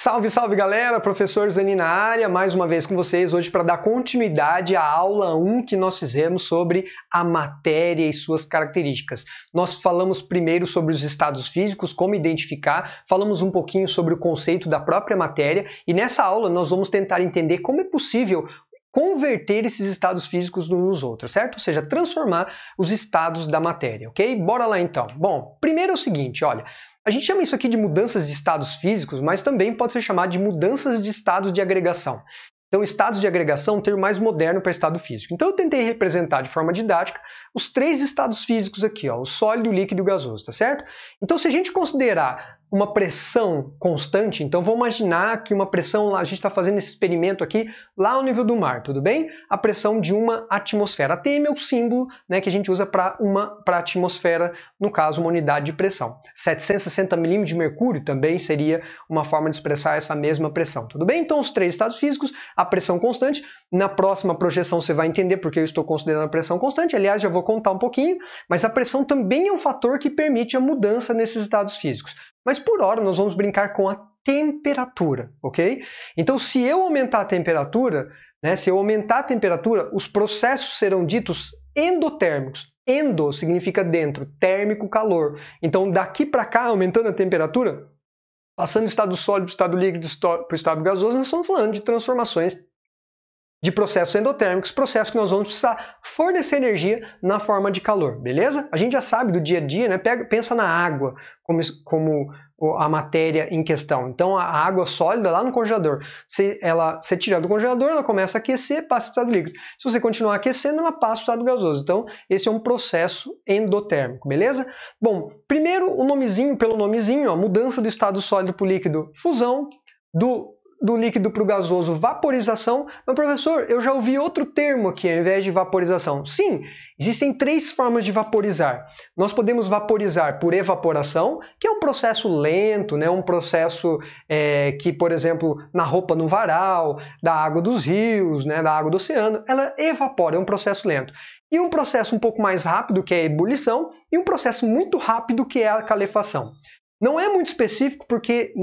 Salve, salve galera, professor Zanin na área, mais uma vez com vocês hoje para dar continuidade à aula 1 que nós fizemos sobre a matéria e suas características. Nós falamos primeiro sobre os estados físicos, como identificar, falamos um pouquinho sobre o conceito da própria matéria e nessa aula nós vamos tentar entender como é possível converter esses estados físicos uns nos outros, certo? Ou seja, transformar os estados da matéria, ok? Bora lá então. Bom, primeiro é o seguinte, olha, a gente chama isso aqui de mudanças de estados físicos, mas também pode ser chamado de mudanças de estados de agregação. Então, estados de agregação é um termo mais moderno para estado físico. Então, eu tentei representar de forma didática os três estados físicos aqui, ó, o sólido, o líquido e o gasoso, tá certo? Então, se a gente considerar uma pressão constante, então vamos imaginar que uma pressão, a gente está fazendo esse experimento aqui lá ao nível do mar, tudo bem? A pressão de uma atmosfera. A ATM é o símbolo, né, que a gente usa para a atmosfera, no caso, uma unidade de pressão. 760 milímetros de mercúrio também seria uma forma de expressar essa mesma pressão, tudo bem? Então, os três estados físicos, a pressão constante, na próxima projeção você vai entender porque eu estou considerando a pressão constante, aliás, já vou contar um pouquinho, mas a pressão também é um fator que permite a mudança nesses estados físicos. Mas por hora nós vamos brincar com a temperatura, ok? Então se eu aumentar a temperatura, os processos serão ditos endotérmicos. Endo significa dentro, térmico, calor. Então daqui para cá, aumentando a temperatura, passando do estado sólido para o estado líquido para o estado gasoso, nós estamos falando de transformações de processos endotérmicos, processos que nós vamos precisar fornecer energia na forma de calor, beleza? A gente já sabe do dia a dia, né? Pensa na água como a matéria em questão. Então, a água sólida lá no congelador, você tira do congelador, ela começa a aquecer, passa para o estado líquido. Se você continuar aquecendo, ela passa para o estado gasoso. Então, esse é um processo endotérmico, beleza? Bom, primeiro, pelo nomezinho, ó, mudança do estado sólido para o líquido, fusão, do líquido para o gasoso, vaporização. Mas, professor, eu já ouvi outro termo aqui ao invés de vaporização. Sim, existem três formas de vaporizar. Nós podemos vaporizar por evaporação, que é um processo lento, né? Um processo que, por exemplo, na roupa no varal, da água dos rios, né? Da água do oceano, ela evapora, é um processo lento. E um processo um pouco mais rápido, que é a ebulição, e um processo muito rápido, que é a calefação. Não é muito específico porque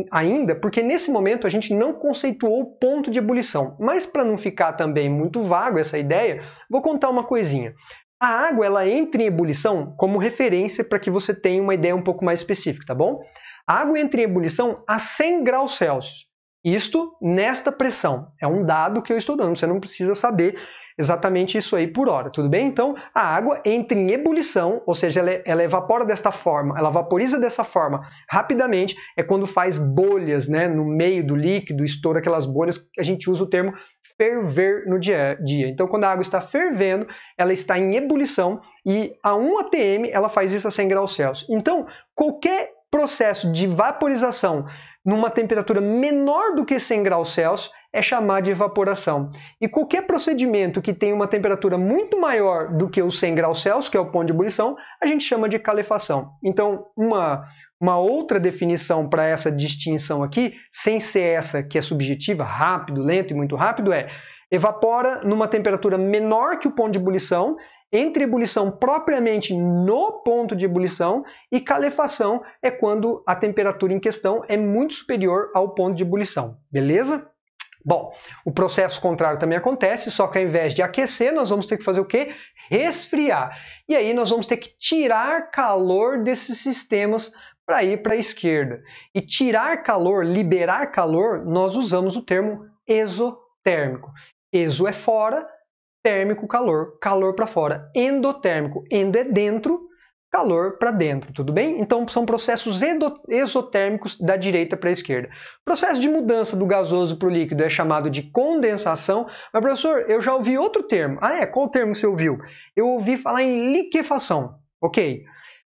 nesse momento a gente não conceituou o ponto de ebulição. Mas para não ficar também muito vago essa ideia, vou contar uma coisinha. A água ela entra em ebulição como referência para que você tenha uma ideia um pouco mais específica, tá bom? A água entra em ebulição a 100 graus Celsius. Isto nesta pressão. É um dado que eu estou dando, você não precisa saber exatamente isso aí por hora, tudo bem? Então, a água entra em ebulição, ou seja, ela evapora desta forma, ela vaporiza dessa forma rapidamente, é quando faz bolhas, né, no meio do líquido, estoura aquelas bolhas, que a gente usa o termo ferver no dia a dia. Então, quando a água está fervendo, ela está em ebulição e a 1 atm ela faz isso a 100 graus Celsius. Então, qualquer processo de vaporização numa temperatura menor do que 100 graus Celsius é chamado de evaporação. E qualquer procedimento que tenha uma temperatura muito maior do que os 100 graus Celsius, que é o ponto de ebulição, a gente chama de calefação. Então, uma outra definição para essa distinção aqui, sem ser essa que é subjetiva, rápido, lento e muito rápido, é evapora numa temperatura menor que o ponto de ebulição, entre ebulição propriamente no ponto de ebulição e calefação é quando a temperatura em questão é muito superior ao ponto de ebulição, beleza? Bom, o processo contrário também acontece, só que ao invés de aquecer, nós vamos ter que fazer o quê? Resfriar. E aí nós vamos ter que tirar calor desses sistemas para ir para a esquerda. E tirar calor, liberar calor, nós usamos o termo exotérmico. Exo é fora, térmico, calor, calor para fora. Endotérmico, endo é dentro, calor para dentro, tudo bem? Então são processos exotérmicos da direita para a esquerda. O processo de mudança do gasoso para o líquido é chamado de condensação. Mas, professor, eu já ouvi outro termo. Qual termo você ouviu? Eu ouvi falar em liquefação. Ok.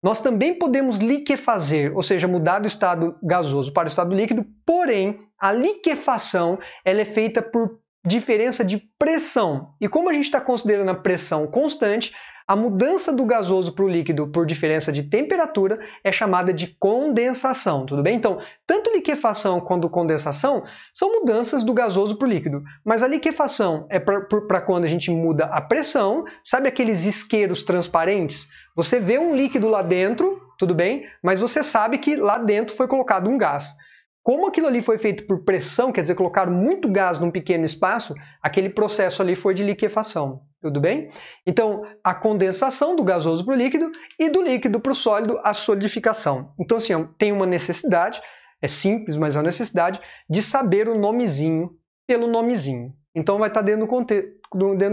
Nós também podemos liquefazer, ou seja, mudar do estado gasoso para o estado líquido, porém, a liquefação ela é feita por diferença de pressão. E como a gente está considerando a pressão constante, a mudança do gasoso para o líquido por diferença de temperatura é chamada de condensação, tudo bem? Então, tanto liquefação quanto condensação são mudanças do gasoso para o líquido, mas a liquefação é para quando a gente muda a pressão, sabe aqueles isqueiros transparentes? Você vê um líquido lá dentro, tudo bem? Mas você sabe que lá dentro foi colocado um gás. Como aquilo ali foi feito por pressão, quer dizer, colocaram muito gás num pequeno espaço, aquele processo ali foi de liquefação. Tudo bem? Então, a condensação do gasoso para o líquido e do líquido para o sólido, a solidificação. Então, assim, tem uma necessidade, é simples, mas é uma necessidade de saber o nomezinho pelo nomezinho. Então, vai estar dentro do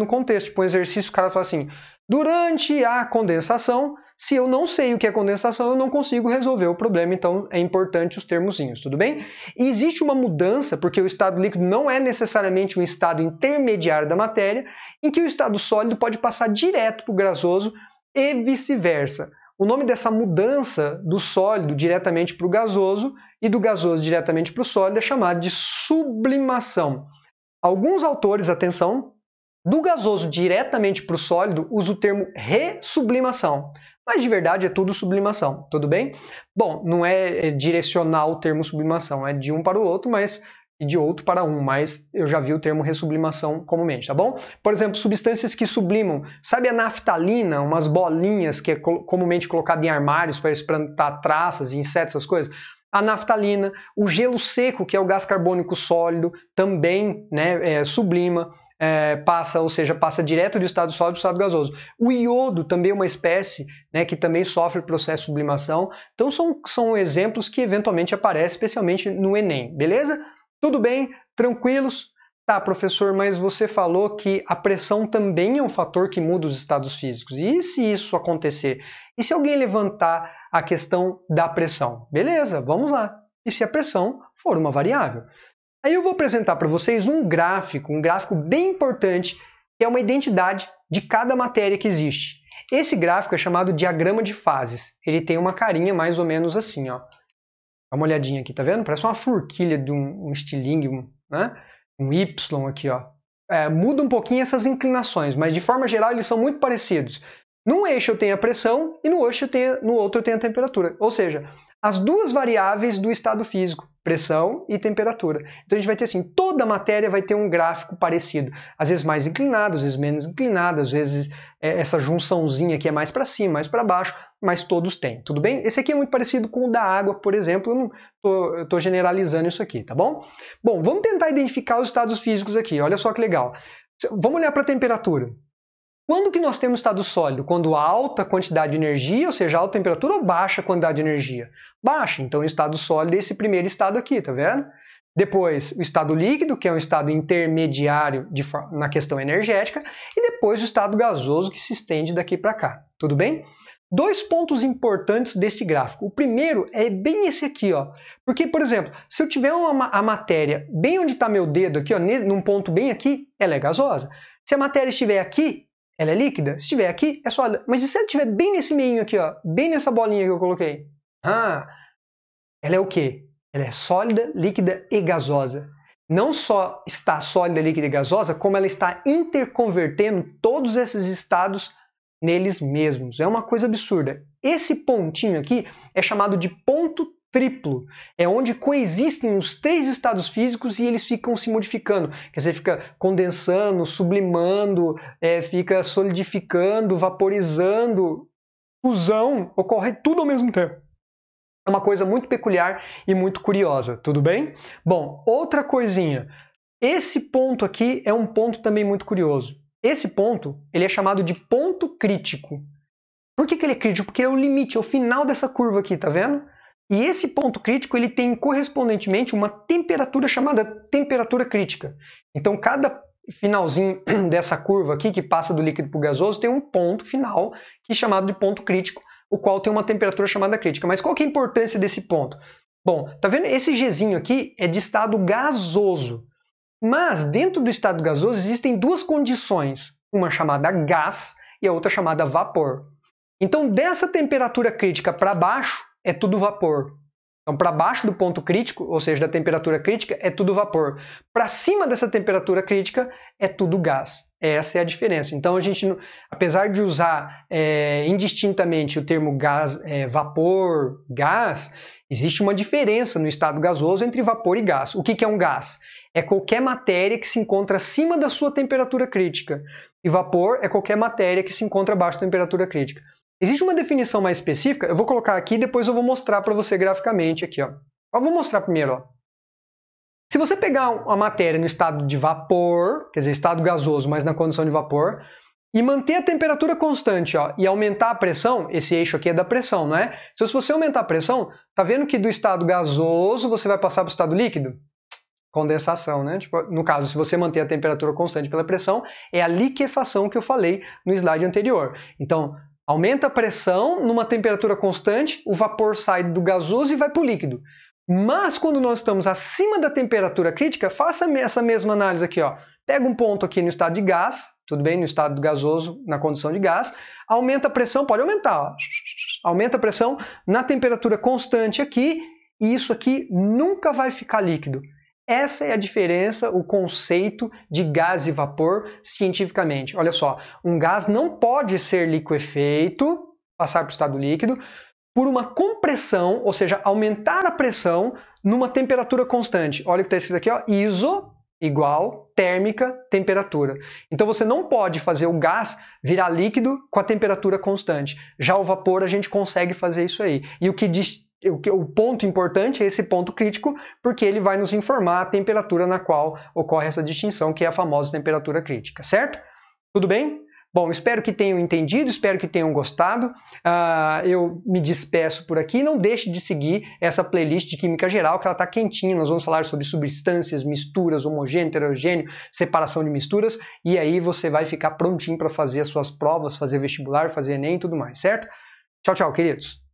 contexto. Tipo, um exercício, o cara fala assim, durante a condensação, se eu não sei o que é condensação, eu não consigo resolver o problema, então é importante os termozinhos, tudo bem? E existe uma mudança, porque o estado líquido não é necessariamente um estado intermediário da matéria, em que o estado sólido pode passar direto para o gasoso e vice-versa. O nome dessa mudança do sólido diretamente para o gasoso e do gasoso diretamente para o sólido é chamado de sublimação. Alguns autores, atenção, do gasoso diretamente para o sólido usam o termo ressublimação. Mas de verdade é tudo sublimação, tudo bem? Bom, não é direcional o termo sublimação, é de um para o outro, mas de outro para um, mas eu já vi o termo ressublimação comumente, tá bom? Por exemplo, substâncias que sublimam, sabe a naftalina, umas bolinhas que é comumente colocada em armários para espantar traças, insetos, essas coisas? A naftalina, o gelo seco, que é o gás carbônico sólido, também sublima. Passa direto do estado sólido para o estado gasoso. O iodo também é uma espécie que também sofre processo de sublimação. Então são exemplos que eventualmente aparecem, especialmente no Enem, beleza? Tudo bem? Tranquilos? Tá, professor, mas você falou que a pressão também é um fator que muda os estados físicos. E se isso acontecer? E se alguém levantar a questão da pressão? Beleza, vamos lá. E se a pressão for uma variável? Aí eu vou apresentar para vocês um gráfico bem importante, que é uma identidade de cada matéria que existe. Esse gráfico é chamado diagrama de fases. Ele tem uma carinha mais ou menos assim, ó. Dá uma olhadinha aqui, tá vendo? Parece uma forquilha de um estilingue, né? Um Y aqui, ó. Muda um pouquinho essas inclinações, mas de forma geral eles são muito parecidos. Num eixo eu tenho a pressão e no outro eu tenho a temperatura. Ou seja, as duas variáveis do estado físico, pressão e temperatura. Então a gente vai ter assim, toda a matéria vai ter um gráfico parecido. Às vezes mais inclinado, às vezes menos inclinado, às vezes essa junçãozinha aqui é mais para cima, mais para baixo, mas todos têm, tudo bem? Esse aqui é muito parecido com o da água, por exemplo, eu estou generalizando isso aqui, tá bom? Bom, vamos tentar identificar os estados físicos aqui, olha só que legal. Vamos olhar para a temperatura. Quando que nós temos estado sólido? Quando alta quantidade de energia, ou seja, alta temperatura, ou baixa quantidade de energia? Baixa. Então, o estado sólido é esse primeiro estado aqui, tá vendo? Depois, o estado líquido, que é um estado intermediário na questão energética, e depois o estado gasoso, que se estende daqui para cá. Tudo bem? Dois pontos importantes desse gráfico. O primeiro é bem esse aqui, ó. Porque, por exemplo, se eu tiver a matéria bem onde está meu dedo aqui, ó, num ponto bem aqui, ela é gasosa. Se a matéria estiver aqui, ela é líquida? Se estiver aqui, é sólida. Mas e se ela estiver bem nesse meio aqui, ó, bem nessa bolinha que eu coloquei? Ela é o quê? Ela é sólida, líquida e gasosa. Não só está sólida, líquida e gasosa, como ela está interconvertendo todos esses estados neles mesmos. É uma coisa absurda. Esse pontinho aqui é chamado de ponto triplo. É onde coexistem os três estados físicos e eles ficam se modificando. Quer dizer, fica condensando, sublimando, fica solidificando, vaporizando. Fusão, ocorre tudo ao mesmo tempo. É uma coisa muito peculiar e muito curiosa, tudo bem? Bom, outra coisinha. Esse ponto aqui é um ponto também muito curioso. Esse ponto, ele é chamado de ponto crítico. Por que ele é crítico? Porque é o limite, é o final dessa curva aqui, tá vendo? E esse ponto crítico ele tem correspondentemente uma temperatura chamada temperatura crítica. Então, cada finalzinho dessa curva aqui, que passa do líquido para o gasoso, tem um ponto final, que é chamado de ponto crítico, o qual tem uma temperatura chamada crítica. Mas qual que é a importância desse ponto? Bom, tá vendo? Esse Gzinho aqui é de estado gasoso. Mas, dentro do estado gasoso, existem duas condições. Uma chamada gás e a outra chamada vapor. Então, dessa temperatura crítica para baixo, é tudo vapor. Então, para baixo do ponto crítico, ou seja, da temperatura crítica, é tudo vapor. Para cima dessa temperatura crítica, é tudo gás. Essa é a diferença. Então, a gente, apesar de usar indistintamente o termo gás, vapor, gás, existe uma diferença no estado gasoso entre vapor e gás. O que é um gás? É qualquer matéria que se encontra acima da sua temperatura crítica. E vapor é qualquer matéria que se encontra abaixo da temperatura crítica. Existe uma definição mais específica, eu vou colocar aqui e depois eu vou mostrar para você graficamente aqui. Ó. Eu vou mostrar primeiro. Ó. Se você pegar a matéria no estado de vapor, quer dizer, estado gasoso, mas na condição de vapor, e manter a temperatura constante, ó, e aumentar a pressão, esse eixo aqui é da pressão, não é? Então, se você aumentar a pressão, tá vendo que do estado gasoso você vai passar para o estado líquido? Condensação, né? Tipo, no caso, se você manter a temperatura constante pela pressão, é a liquefação que eu falei no slide anterior. Então, aumenta a pressão numa temperatura constante, o vapor sai do gasoso e vai para o líquido. Mas quando nós estamos acima da temperatura crítica, faça essa mesma análise aqui, ó. Pega um ponto aqui no estado de gás, tudo bem? No estado gasoso, na condição de gás, aumenta a pressão, pode aumentar, ó. Aumenta a pressão na temperatura constante aqui, e isso aqui nunca vai ficar líquido. Essa é a diferença, o conceito de gás e vapor cientificamente. Olha só, um gás não pode ser liquefeito, passar para o estado líquido, por uma compressão, ou seja, aumentar a pressão numa temperatura constante. Olha o que está escrito aqui, ó, ISO igual térmica temperatura. Então você não pode fazer o gás virar líquido com a temperatura constante. Já o vapor a gente consegue fazer isso aí. E o ponto importante é esse ponto crítico, porque ele vai nos informar a temperatura na qual ocorre essa distinção, que é a famosa temperatura crítica, certo? Tudo bem? Bom, espero que tenham entendido, espero que tenham gostado. Eu me despeço por aqui. Não deixe de seguir essa playlist de Química Geral, que ela está quentinha. Nós vamos falar sobre substâncias, misturas, homogêneo, heterogêneo, separação de misturas. E aí você vai ficar prontinho para fazer as suas provas, fazer vestibular, fazer Enem e tudo mais, certo? Tchau, tchau, queridos.